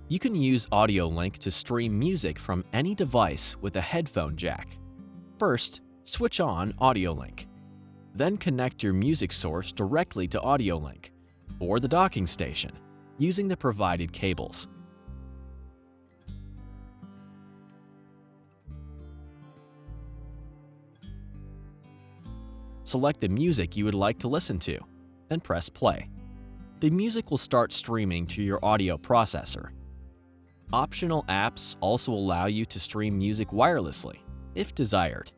You can use AudioLink to stream music from any device with a headphone jack. First, switch on AudioLink. Then connect your music source directly to AudioLink or the docking station using the provided cables. Select the music you would like to listen to, and press play. The music will start streaming to your audio processor. Optional apps also allow you to stream music wirelessly, if desired.